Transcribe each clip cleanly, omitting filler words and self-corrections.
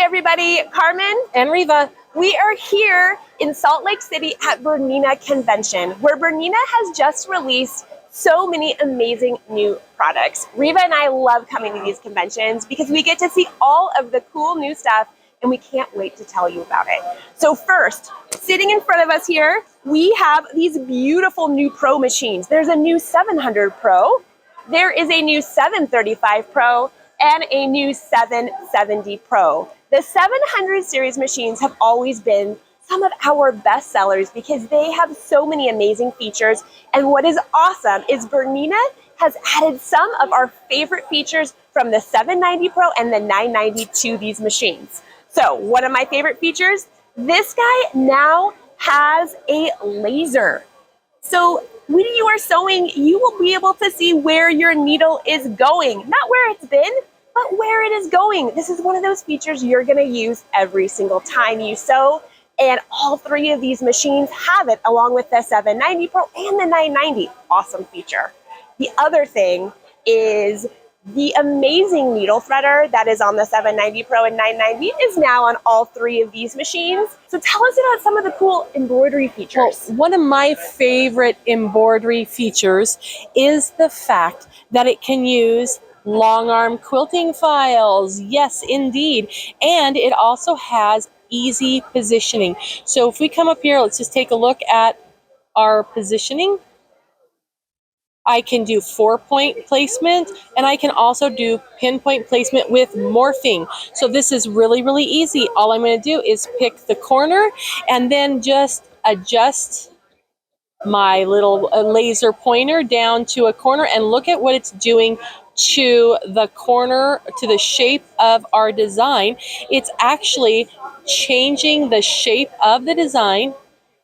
everybody, Carmen and Reva. We are here in Salt Lake City at Bernina Convention, where Bernina has just released so many amazing new products. Reva and I love coming to these conventions because we get to see all of the cool new stuff and we can't wait to tell you about it. So first, sitting in front of us here, we have these beautiful new Pro machines. There's a new 700 Pro, there is a new 735 Pro, and a new 770 Pro. The 700 series machines have always been some of our best sellers because they have so many amazing features. And what is awesome is Bernina has added some of our favorite features from the 790 Pro and the 990 to these machines. So one of my favorite features, this guy now has a laser. So when you are sewing, you will be able to see where your needle is going. Not where it's been, but where it is going. This is one of those features you're gonna use every single time you sew. And all three of these machines have it, along with the 790 Pro and the 990. Awesome feature. The other thing is the amazing needle threader that is on the 790 Pro and 990 is now on all three of these machines. So tell us about some of the cool embroidery features. Well, one of my favorite embroidery features is the fact that it can use long arm quilting files. Yes, indeed. And it also has easy positioning. So if we come up here, let's just take a look at our positioning. I can do 4-point placement, and I can also do pinpoint placement with morphing. So this is really, really easy. All I'm going to do is pick the corner and then just adjust my little laser pointer down to a corner, and look at what it's doing to the corner, to the shape of our design. It's actually changing the shape of the design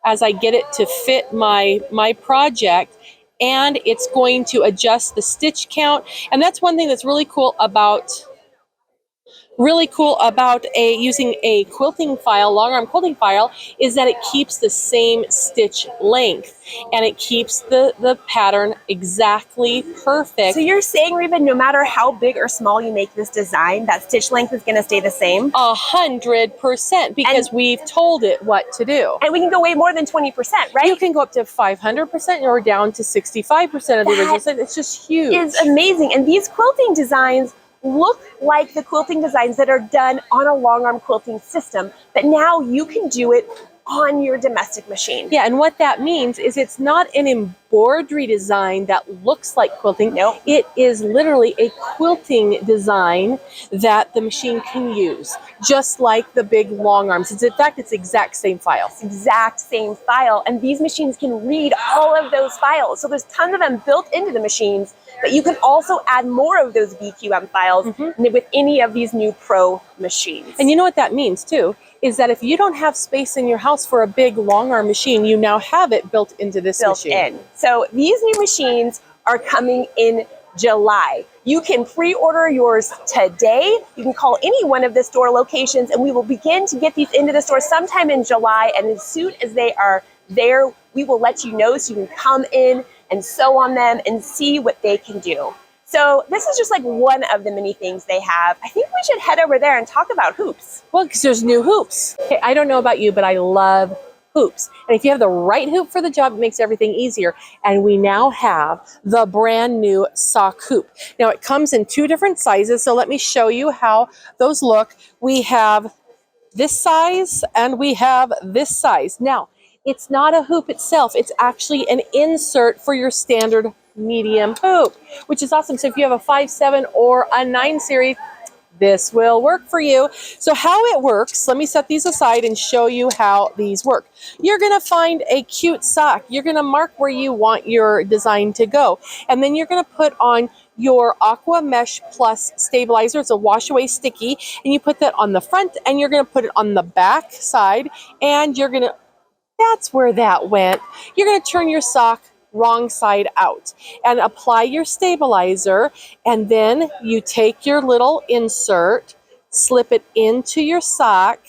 as I get it to fit my project, and it's going to adjust the stitch count. And that's one thing that's really cool about using a quilting file, long arm quilting file, is that it keeps the same stitch length and it keeps the pattern exactly perfect. So you're saying, Reva, no matter how big or small you make this design, that stitch length is going to stay the same? 100%, because we've told it what to do. And we can go way more than 20%, right? You can go up to 500% or down to 65% of the original size. It's just huge. It's amazing. And these quilting designs look like the quilting designs that are done on a long arm quilting system, but now you can do it on your domestic machine. Yeah, and what that means is it's not an embroidery design that looks like quilting. Nope. It is literally a quilting design that the machine can use, just like the big long arms. In fact, it's the exact same file. It's exact same file, and these machines can read all of those files. So there's tons of them built into the machines, but you can also add more of those BQM files with any of these new Pro machines. And you know what that means too, is that if you don't have space in your house for a big long arm machine, you now have it built into this machine. So these new machines are coming in July. You can pre-order yours today. You can call any one of the store locations and we will begin to get these into the store sometime in July. And as soon as they are there, we will let you know so you can come in and sew on them and see what they can do. So this is just like one of the many things they have. I think we should head over there and talk about hoops. Well, because there's new hoops. Okay, I don't know about you, but I love hoops. And if you have the right hoop for the job, it makes everything easier. And we now have the brand new sock hoop. Now it comes in 2 different sizes, so let me show you how those look. We have this size and we have this size. Now, it's not a hoop itself, it's actually an insert for your standard medium hoop, which is awesome. So if you have a 5-7 or a 9 series, this will work for you. So how it works, let me set these aside and show you how these work. You're gonna find a cute sock. You're gonna mark where you want your design to go. And then you're gonna put on your Aqua Mesh Plus stabilizer. It's a wash away sticky. And you put that on the front and you're gonna put it on the back side. And you're gonna, that's where that went. You're gonna turn your sock wrong side out and apply your stabilizer, and then you take your little insert, slip it into your sock,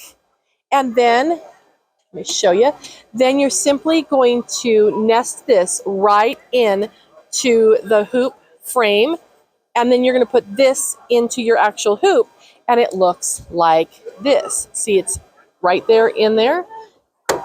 and then let me show you, then you're simply going to nest this right in to the hoop frame, and then you're going to put this into your actual hoop, and it looks like this. See, it's right there in there,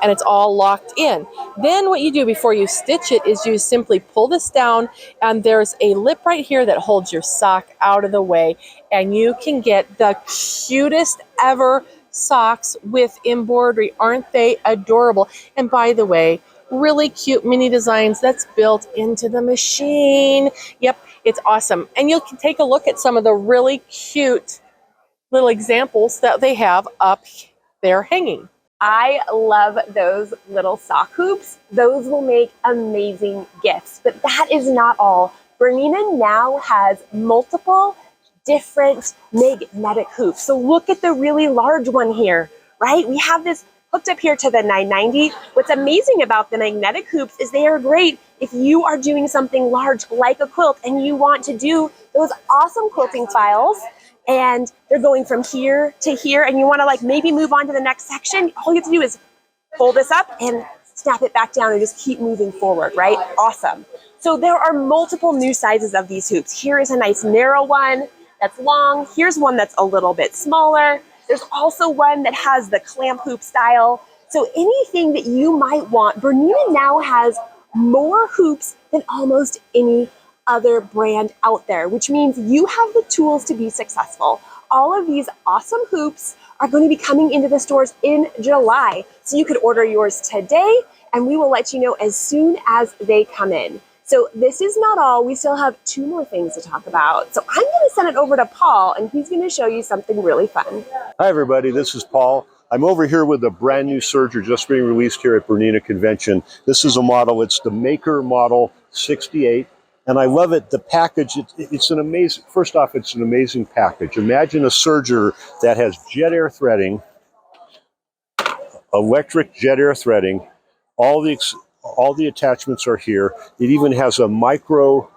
and it's all locked in. Then what you do before you stitch it is you simply pull this down, and there's a lip right here that holds your sock out of the way, and you can get the cutest ever socks with embroidery. Aren't they adorable? And by the way, really cute mini designs that's built into the machine. Yep, it's awesome. And you can take a look at some of the really cute little examples that they have up there hanging. I love those little sock hoops. Those will make amazing gifts. But that is not all. Bernina now has multiple different magnetic hoops. So look at the really large one here, right? We have this hooked up here to the 990. What's amazing about the magnetic hoops is they are great if you are doing something large like a quilt and you want to do those awesome quilting files, and they're going from here to here, and you want to like maybe move on to the next section. All you have to do is pull this up and snap it back down and just keep moving forward, right? Awesome. So there are multiple new sizes of these hoops. Here is a nice narrow one that's long. Here's one that's a little bit smaller. There's also one that has the clamp hoop style. So anything that you might want, Bernina now has more hoops than almost any other brand out there, which means you have the tools to be successful. All of these awesome hoops are going to be coming into the stores in July. So you could order yours today, and we will let you know as soon as they come in. So this is not all. We still have 2 more things to talk about. So I'm going to send it over to Paul, and he's going to show you something really fun. Hi everybody, this is Paul. I'm over here with a brand new Serger just being released here at Bernina Convention. This is a model, it's the Maker Model 68. And I love it, the package, it's an amazing, first off, it's an amazing package. Imagine a serger that has jet air threading, electric jet air threading, all the attachments are here. It even has a micro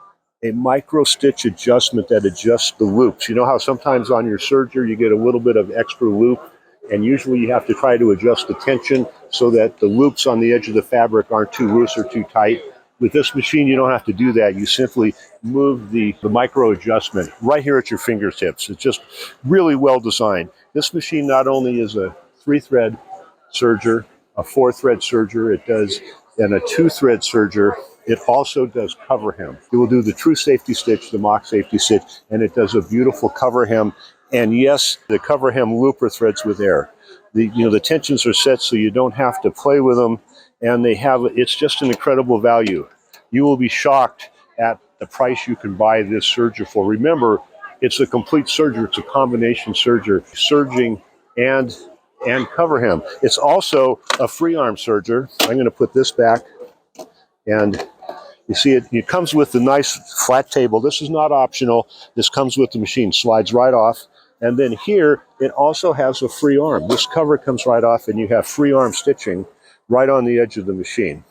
stitch adjustment that adjusts the loops. You know how sometimes on your serger you get a little bit of extra loop, and usually you have to try to adjust the tension so that the loops on the edge of the fabric aren't too loose or too tight. With this machine, you don't have to do that. You simply move the micro adjustment right here at your fingertips. It's just really well designed. This machine not only is a 3-thread serger, a 4-thread serger, and a 2-thread serger, it also does cover hem. It will do the true safety stitch, the mock safety stitch, and it does a beautiful cover hem. And yes, the cover hem looper threads with air. The tensions are set so you don't have to play with them. And it's just an incredible value. You will be shocked at the price you can buy this serger for. Remember, it's a complete serger. It's a combination serger, serging and cover hem. It's also a free arm serger. I'm going to put this back, and you see it comes with the nice flat table. This is not optional. This comes with the machine, slides right off. And then here, it also has a free arm. This cover comes right off, and you have free arm stitching right on the edge of the machine.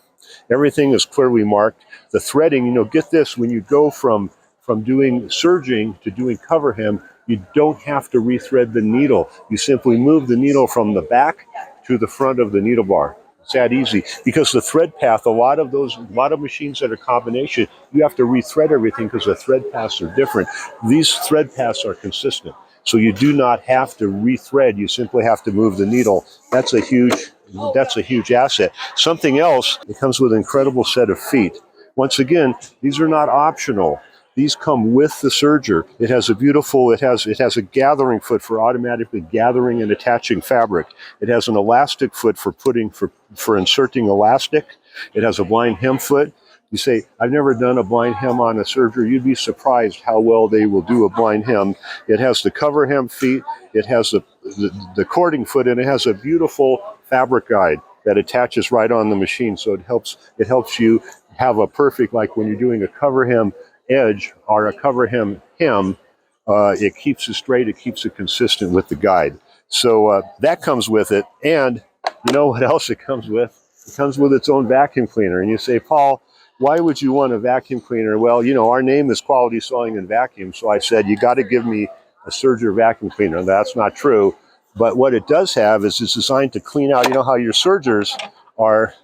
Everything is clearly marked. The threading, get this, when you go from doing serging to doing cover hem, you don't have to rethread the needle. You simply move the needle from the back to the front of the needle bar. It's that easy, because the thread path, a lot of machines that are combination, you have to rethread everything because the thread paths are different. These thread paths are consistent. So you do not have to rethread, you simply have to move the needle. That's a huge asset. Something else, it comes with an incredible set of feet. Once again, these are not optional. These come with the serger. It has a gathering foot for automatically gathering and attaching fabric. It has an elastic foot for inserting elastic. It has a blind hem foot. You say, I've never done a blind hem on a serger. You'd be surprised how well they will do a blind hem. It has the cover hem feet. It has the cording foot, and it has a beautiful fabric guide that attaches right on the machine. So it helps you have a perfect, like when you're doing a cover hem edge or a cover hem, it keeps it straight, it keeps it consistent with the guide. So that comes with it. And you know what else it comes with? It comes with its own vacuum cleaner. And you say, Paul, why would you want a vacuum cleaner? Well, our name is Quality Sewing and Vacuum. So I said, you got to give me a Serger vacuum cleaner. That's not true. But what it does have is it's designed to clean out, how your Sergers are,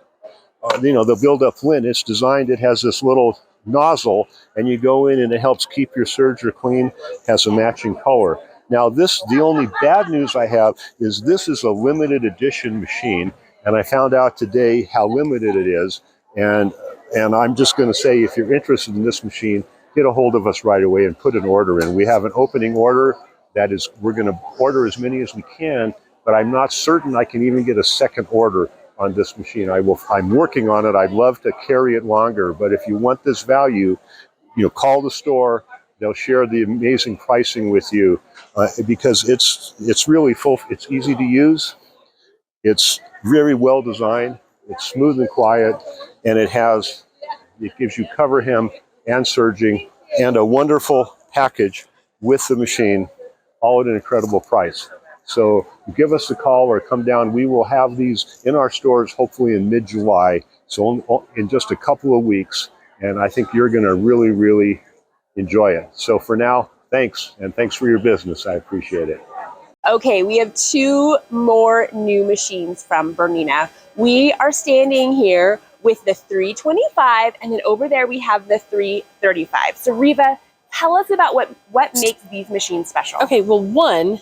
they'll build up lint. It's designed, it has this little nozzle, and you go in and it helps keep your serger clean, has a matching color. Now the only bad news I have is this is a limited edition machine, and I found out today how limited it is. And I'm just going to say, if you're interested in this machine, get a hold of us right away and put an order in. We have an opening order. That is, we're going to order as many as we can, but I'm not certain I can even get a second order on this machine. I'm working on it. I'd love to carry it longer, but if you want this value, call the store. They'll share the amazing pricing with you because it's really full. It's easy to use. It's very well designed. It's smooth and quiet, and it gives you cover hem and serging and a wonderful package with the machine, all at an incredible price. So give us a call or come down. We will have these in our stores hopefully in mid-July, so in just a couple of weeks, and I think you're going to really, really enjoy it. So for now, thanks, and thanks for your business. I appreciate it. Okay, we have 2 more new machines from Bernina. We are standing here with the 325, and then over there we have the 335. So Reva, tell us about what makes these machines special. Okay, well, one,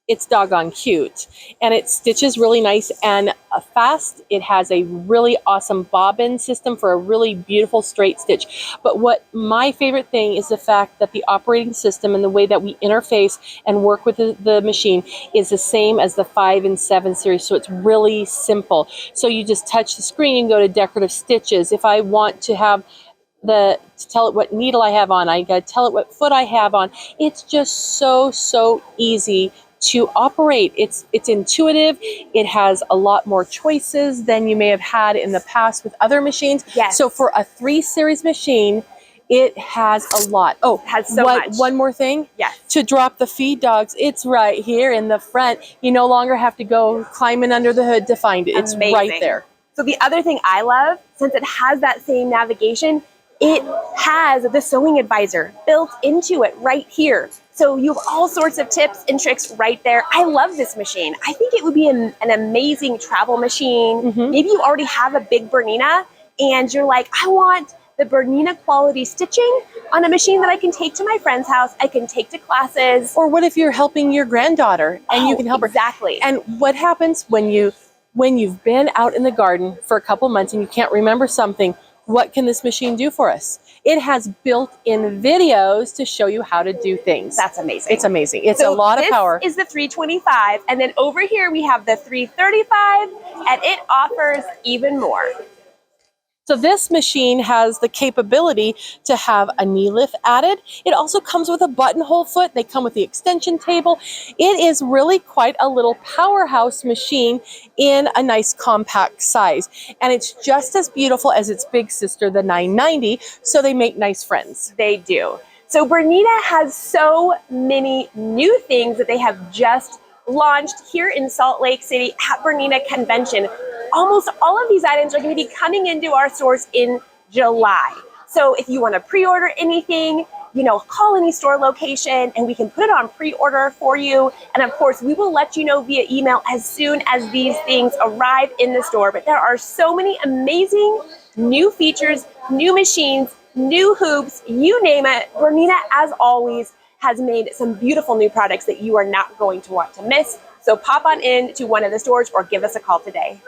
it's doggone cute, and it stitches really nice and fast. It has a really awesome bobbin system for a really beautiful straight stitch. But what my favorite thing is the fact that the operating system and the way that we interface and work with the machine is the same as the 5 and 7 series. So it's really simple. So you just touch the screen and go to decorative stitches. If I want to have to tell it what needle I have on, I got to tell it what foot I have on. It's just so easy to operate. It's intuitive. It has a lot more choices than you may have had in the past with other machines. Yes. So for a 3 series machine, it has a lot. Oh, it has so much. One more thing. Yes. To drop the feed dogs, it's right here in the front. You no longer have to go climbing under the hood to find it. It's amazing. Right there. So the other thing I love, since it has that same navigation, it has the sewing advisor built into it right here. So you have all sorts of tips and tricks right there. I love this machine. I think it would be an amazing travel machine. Maybe you already have a big Bernina and you're like, I want the Bernina quality stitching on a machine that I can take to my friend's house, I can take to classes. Or what if you're helping your granddaughter and you can help her? Exactly. And what happens when you've been out in the garden for a couple months and you can't remember something? What can this machine do for us? It has built-in videos to show you how to do things. That's amazing. It's amazing. It's a lot of power. This is the 325, and then over here we have the 335, and it offers even more. So this machine has the capability to have a knee lift added. It also comes with a buttonhole foot. They come with the extension table. It is really quite a little powerhouse machine in a nice compact size. And it's just as beautiful as its big sister, the 990, so they make nice friends. They do. So Bernina has so many new things that they have just launched here in Salt Lake City at Bernina Convention. Almost all of these items are going to be coming into our stores in July. So if you want to pre-order anything, call any store location and we can put it on pre-order for you. And of course, we will let you know via email as soon as these things arrive in the store. But there are so many amazing new features, new machines, new hoops, you name it. Bernina, as always, has made some beautiful new products that you are not going to want to miss. So pop on in to one of the stores or give us a call today.